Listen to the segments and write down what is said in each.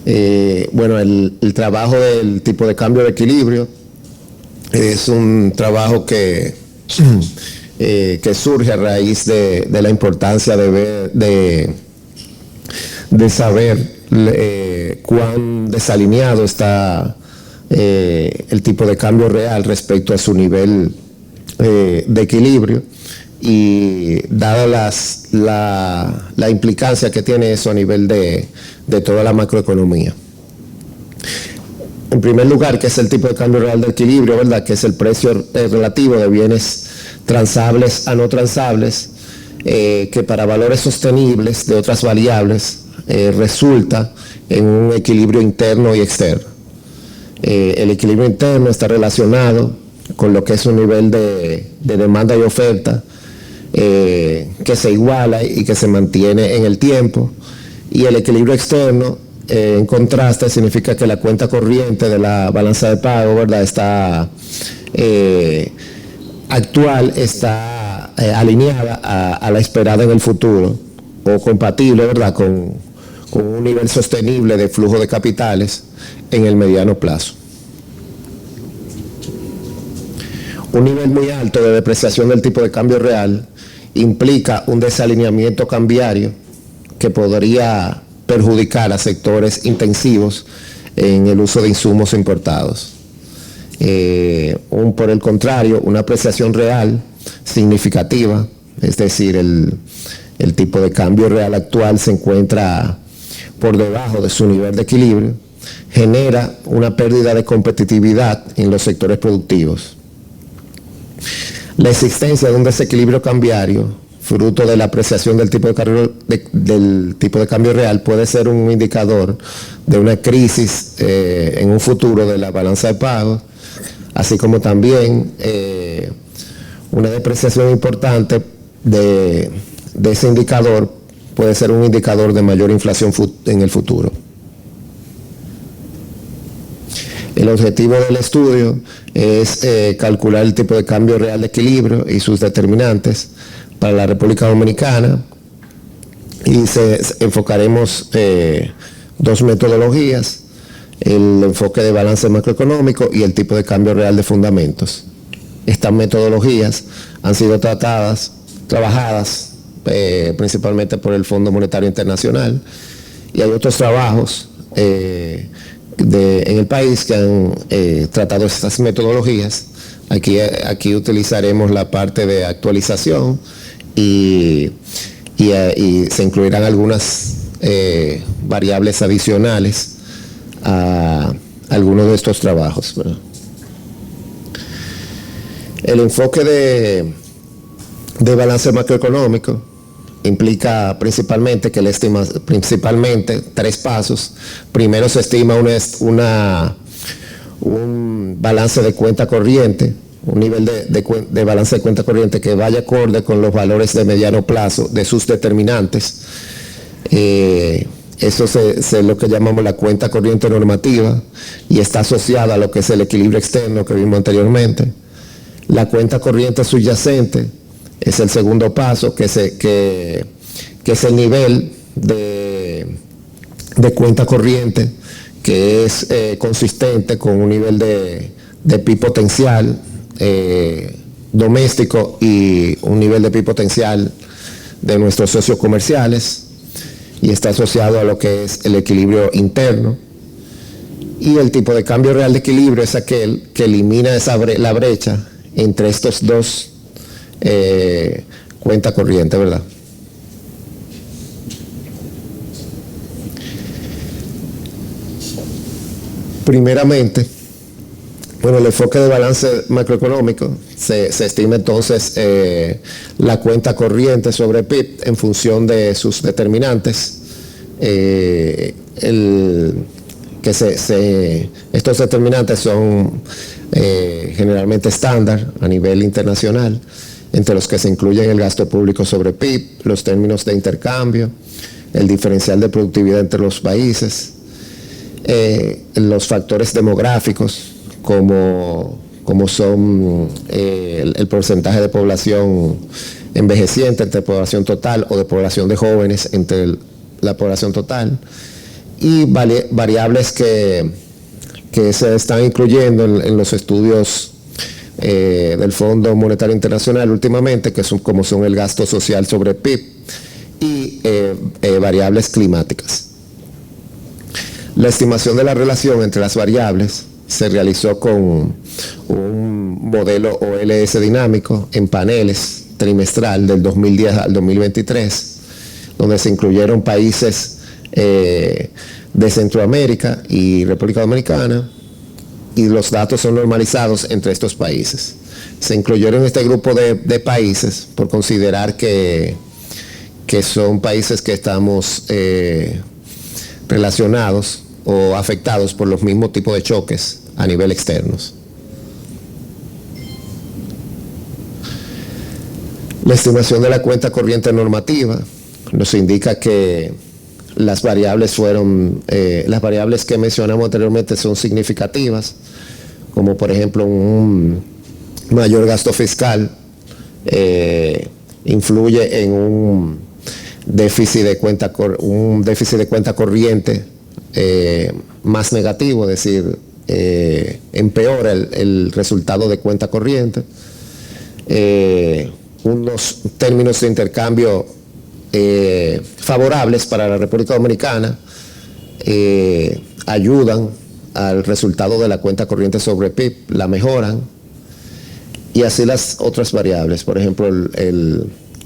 Bueno, el trabajo del tipo de cambio de equilibrio es un trabajo que surge a raíz de la importancia de saber cuán desalineado está el tipo de cambio real respecto a su nivel de equilibrio, y dada la implicancia que tiene eso a nivel de toda la macroeconomía. En primer lugar, que es el tipo de cambio real de equilibrio, ¿verdad? Que es el precio relativo de bienes transables a no transables, que para valores sostenibles de otras variables resulta en un equilibrio interno y externo. El equilibrio interno está relacionado con lo que es un nivel de demanda y oferta que se iguala y que se mantiene en el tiempo, y el equilibrio externo, en contraste, significa que la cuenta corriente de la balanza de pago, ¿verdad?, está actual, está alineada a la esperada en el futuro, o compatible, ¿verdad?, con un nivel sostenible de flujo de capitales en el mediano plazo. Un nivel muy alto de depreciación del tipo de cambio real implica un desalineamiento cambiario que podría perjudicar a sectores intensivos en el uso de insumos importados. Por el contrario, una apreciación real significativa, es decir, el tipo de cambio real actual se encuentra por debajo de su nivel de equilibrio, genera una pérdida de competitividad en los sectores productivos. La existencia de un desequilibrio cambiario, fruto de la apreciación del tipo de cambio real, puede ser un indicador de una crisis en un futuro de la balanza de pagos, así como también una depreciación importante de ese indicador puede ser un indicador de mayor inflación en el futuro. El objetivo del estudio es calcular el tipo de cambio real de equilibrio y sus determinantes para la República Dominicana, y enfocaremos dos metodologías: el enfoque de balance macroeconómico y el tipo de cambio real de fundamentos. Estas metodologías han sido trabajadas principalmente por el Fondo Monetario Internacional, y hay otros trabajos en el país que han tratado estas metodologías. Aquí utilizaremos la parte de actualización y se incluirán algunas variables adicionales a algunos de estos trabajos, ¿verdad? El enfoque de balance macroeconómico implica principalmente que tres pasos. Primero, se estima un balance de cuenta corriente, un nivel de balance de cuenta corriente que vaya acorde con los valores de mediano plazo de sus determinantes. Eso es lo que llamamos la cuenta corriente normativa, y está asociada a lo que es el equilibrio externo que vimos anteriormente. La cuenta corriente subyacente es el segundo paso, que es el nivel de cuenta corriente que es consistente con un nivel de PIB potencial doméstico y un nivel de PIB potencial de nuestros socios comerciales, y está asociado a lo que es el equilibrio interno. Y el tipo de cambio real de equilibrio es aquel que elimina la brecha entre estos dos cuenta corriente, ¿verdad? Primeramente, bueno, el enfoque de balance macroeconómico se estima entonces la cuenta corriente sobre PIB en función de sus determinantes. Estos determinantes son generalmente estándar a nivel internacional, entre los que se incluyen el gasto público sobre PIB, los términos de intercambio, el diferencial de productividad entre los países, los factores demográficos como son el porcentaje de población envejeciente entre población total, o de población de jóvenes entre la población total, y variables que se están incluyendo en los estudios del Fondo Monetario Internacional últimamente, que son como son el gasto social sobre PIB y variables climáticas. La estimación de la relación entre las variables se realizó con un modelo OLS dinámico en paneles trimestral del 2010 al 2023, donde se incluyeron países de Centroamérica y República Dominicana, y los datos son normalizados entre estos países. Se incluyeron este grupo de países por considerar que son países que estamos relacionados o afectados por los mismos tipos de choques a nivel externos. La estimación de la cuenta corriente normativa nos indica que las variables que mencionamos anteriormente son significativas, como por ejemplo un mayor gasto fiscal influye en un déficit de cuenta corriente más negativo, es decir, empeora el resultado de cuenta corriente. Unos términos de intercambio favorables para la República Dominicana ayudan al resultado de la cuenta corriente sobre PIB, la mejoran, y así las otras variables, por ejemplo,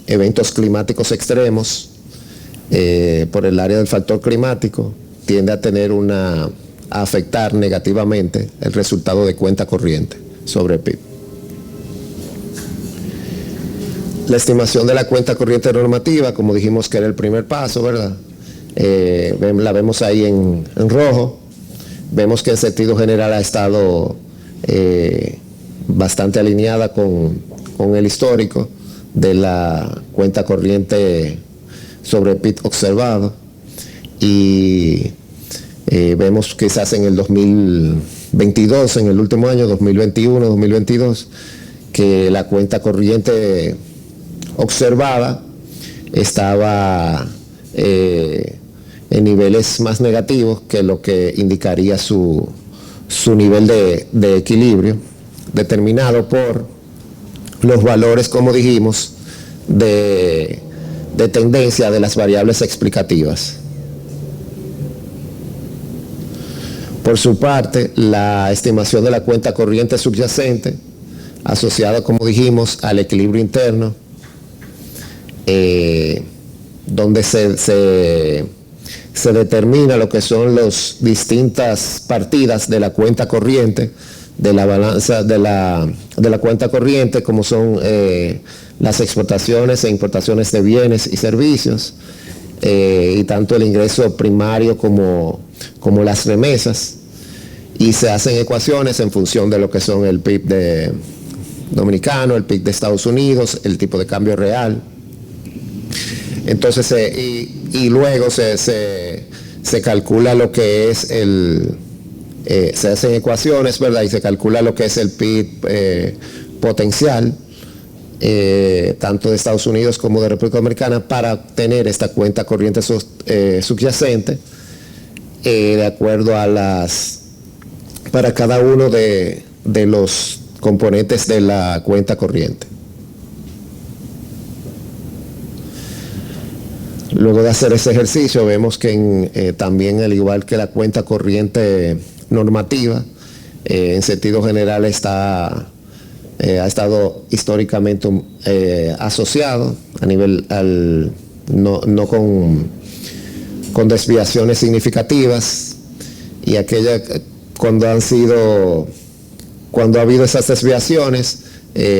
eventos climáticos extremos por el área del factor climático tiende a afectar negativamente el resultado de cuenta corriente sobre PIB. La estimación de la cuenta corriente normativa, como dijimos que era el primer paso, ¿verdad? La vemos ahí en rojo. Vemos que en sentido general ha estado bastante alineada con el histórico de la cuenta corriente sobre PIB observado. Y vemos quizás en el 2022, en el último año, 2021, 2022, que la cuenta corriente observada estaba en niveles más negativos que lo que indicaría su nivel de equilibrio, determinado por los valores, como dijimos, de tendencia de las variables explicativas. Por su parte, la estimación de la cuenta corriente subyacente, asociada, como dijimos, al equilibrio interno, donde se determina lo que son las distintas partidas de la cuenta corriente, de la balanza de la cuenta corriente, como son las exportaciones e importaciones de bienes y servicios, y tanto el ingreso primario como las remesas, y se hacen ecuaciones en función de lo que son el PIB dominicano, el PIB de Estados Unidos, el tipo de cambio real. Entonces, y luego se calcula lo que es se hacen ecuaciones, ¿verdad? Y se calcula lo que es el PIB potencial, tanto de Estados Unidos como de República Dominicana, para obtener esta cuenta corriente subyacente, de acuerdo a para cada uno de los componentes de la cuenta corriente. Luego de hacer ese ejercicio, vemos que también, al igual que la cuenta corriente normativa, en sentido general ha estado históricamente asociado a nivel no con desviaciones significativas, y cuando ha habido esas desviaciones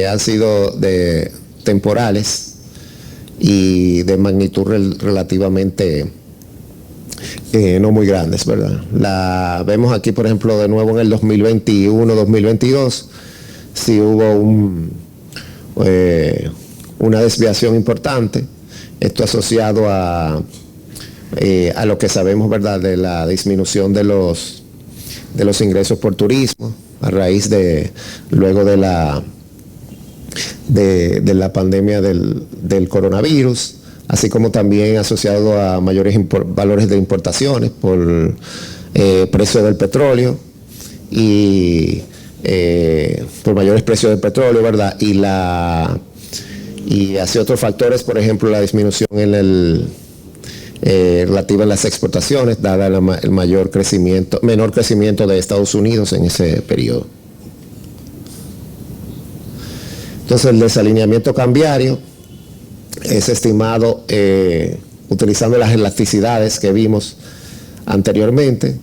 han sido temporales y de magnitud relativamente no muy grandes, ¿verdad? La vemos aquí, por ejemplo, de nuevo en el 2021-2022, sí hubo una desviación importante, esto asociado a lo que sabemos, ¿verdad?, de la disminución de los ingresos por turismo a raíz luego de la pandemia del coronavirus, así como también asociado a mayores valores de importaciones por precio del petróleo y por mayores precios del petróleo, ¿verdad? Y hacia otros factores, por ejemplo, la disminución relativa a las exportaciones, dada el menor crecimiento de Estados Unidos en ese periodo. Entonces, el desalineamiento cambiario es estimado utilizando las elasticidades que vimos anteriormente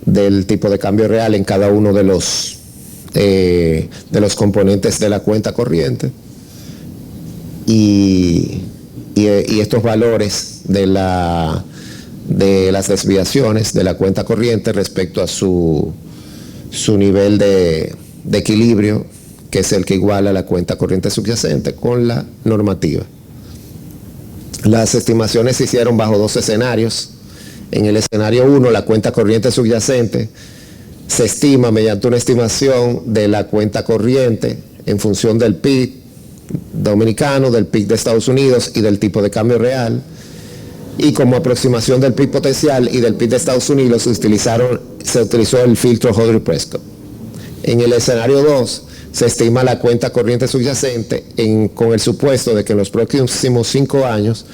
del tipo de cambio real en cada uno de los componentes de la cuenta corriente. Y estos valores de las desviaciones de la cuenta corriente respecto a su nivel de equilibrio, que es el que iguala la cuenta corriente subyacente con la normativa. Las estimaciones se hicieron bajo dos escenarios. En el escenario 1, la cuenta corriente subyacente se estima mediante una estimación de la cuenta corriente en función del PIB dominicano, del PIB de Estados Unidos y del tipo de cambio real, y como aproximación del PIB potencial y del PIB de Estados Unidos se utilizó el filtro Hodry-Prescott. En el escenario 2 se estima la cuenta corriente subyacente con el supuesto de que en los próximos 5 años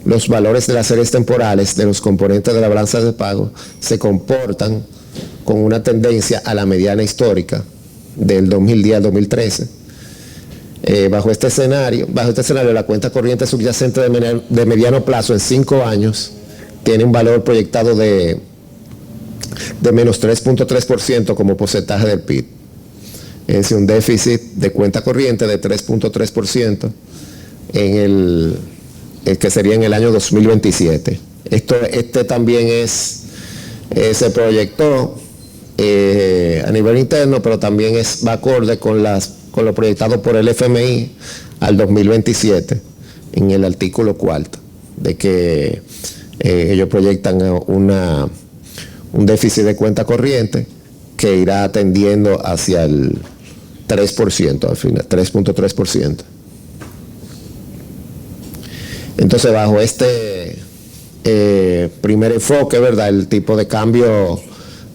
los valores de las series temporales de los componentes de la balanza de pago se comportan con una tendencia a la mediana histórica del 2010 al 2013. Bajo este escenario, la cuenta corriente subyacente de mediano plazo en 5 años tiene un valor proyectado de menos 3.3% como porcentaje del PIB. Es decir, un déficit de cuenta corriente de 3.3% en el que sería en el año 2027. Este también se proyectó a nivel interno, pero también va acorde con lo proyectado por el FMI al 2027 en el artículo 4, de que ellos proyectan un déficit de cuenta corriente que irá tendiendo hacia el 3% al final, 3.3%. Entonces, bajo este primer enfoque, ¿verdad?, el tipo de cambio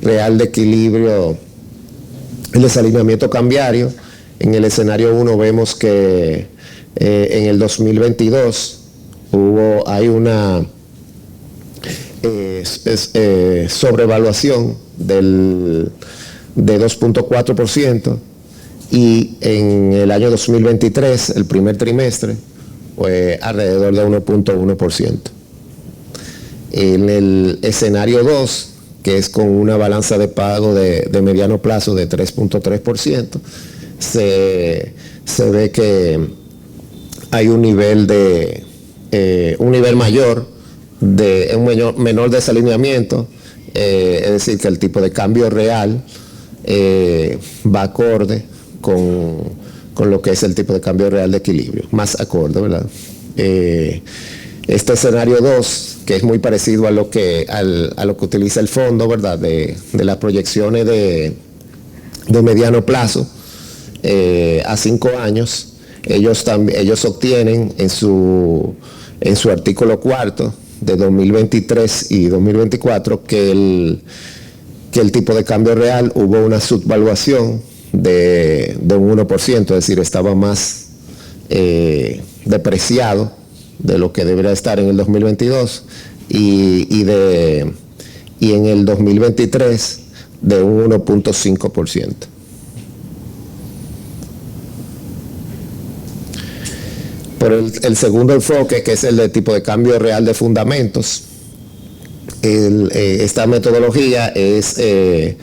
real de equilibrio, el desalineamiento cambiario, en el escenario 1 vemos que en el 2022 hay una sobrevaluación de 2.4%, y en el año 2023, el primer trimestre, fue alrededor de 1.1%. En el escenario 2, que es con una balanza de pago de mediano plazo de 3.3%, se ve que hay un nivel mayor, un menor desalineamiento, es decir, que el tipo de cambio real va acorde con lo que es el tipo de cambio real de equilibrio, más acorde, ¿verdad? Este escenario 2, que es muy parecido a lo que utiliza el fondo, ¿verdad?, de las proyecciones de mediano plazo a 5 años, ellos obtienen en su artículo 4 de 2023 y 2024 que el tipo de cambio real hubo una subvaluación de un 1%, es decir, estaba más depreciado de lo que debería estar en el 2022 y en el 2023 de un 1.5%. Por el segundo enfoque, que es el de tipo de cambio real de fundamentos, esta metodología es de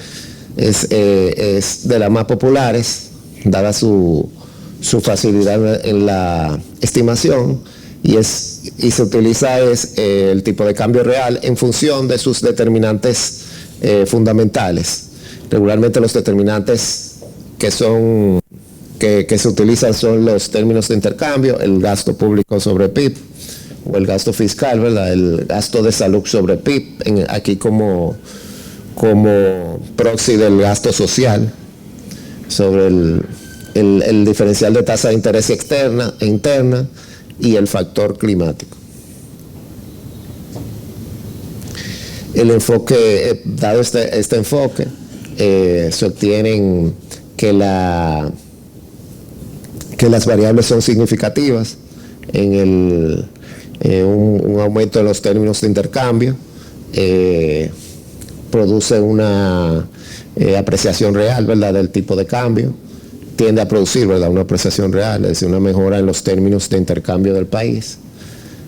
las más populares, dada su facilidad en la estimación, y se utiliza el tipo de cambio real en función de sus determinantes fundamentales. Regularmente los determinantes que se utilizan son los términos de intercambio, el gasto público sobre PIB, o el gasto fiscal, ¿verdad?, el gasto de salud sobre PIB, aquí como proxy del gasto social, sobre el diferencial de tasa de interés externa e interna, y el factor climático. El enfoque, dado este enfoque, se obtienen que las variables son significativas en un aumento de los términos de intercambio, produce una apreciación real, ¿verdad?, del tipo de cambio, tiende a producir, ¿verdad?, una apreciación real, es decir, una mejora en los términos de intercambio del país.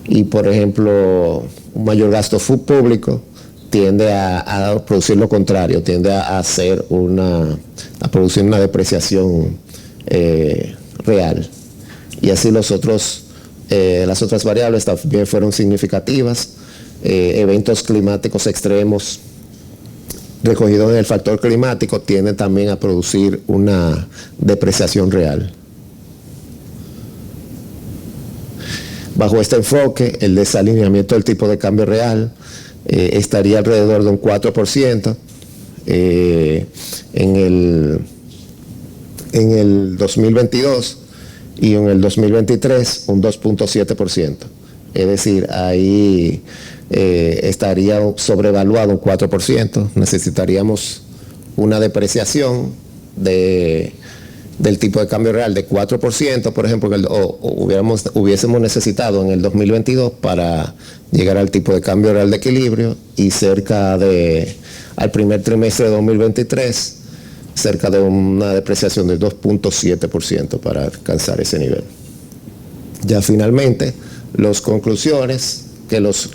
Y, por ejemplo, un mayor gasto público tiende a producir lo contrario, tiende a producir una depreciación real. Y así las otras variables también fueron significativas. Eventos climáticos extremos recogidos en el factor climático tienden también a producir una depreciación real. Bajo este enfoque, el desalineamiento del tipo de cambio real estaría alrededor de un 4% en el 2022 y en el 2023 un 2.7%. Es decir, ahí estaría sobrevaluado un 4%. Necesitaríamos una depreciación del tipo de cambio real de 4%, por ejemplo, hubiésemos necesitado en el 2022 para llegar al tipo de cambio real de equilibrio, y al primer trimestre de 2023, cerca de una depreciación del 2.7% para alcanzar ese nivel. Ya finalmente, las conclusiones, que los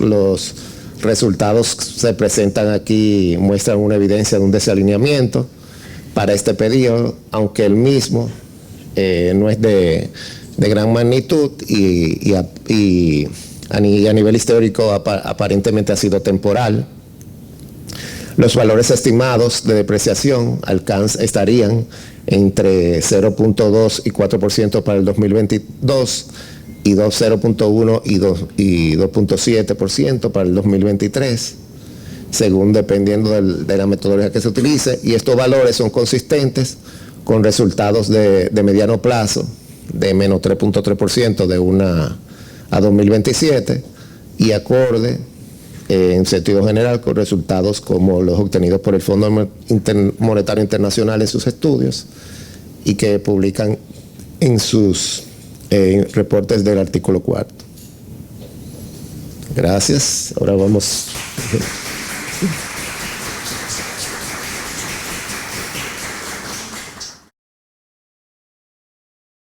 resultados se presentan aquí muestran una evidencia de un desalineamiento para este periodo, aunque el mismo no es de gran magnitud y a nivel histórico aparentemente ha sido temporal. Los valores estimados de depreciación estarían entre 0.2 y 4% para el 2022 y 0.1 y 2.7% para el 2023, según dependiendo de la metodología que se utilice, y estos valores son consistentes con resultados de mediano plazo de menos 3.3% a 2027, y acorde en sentido general con resultados como los obtenidos por el Fondo Monetario Internacional en sus estudios y que publican en sus reportes del artículo 4. Gracias. Ahora vamos.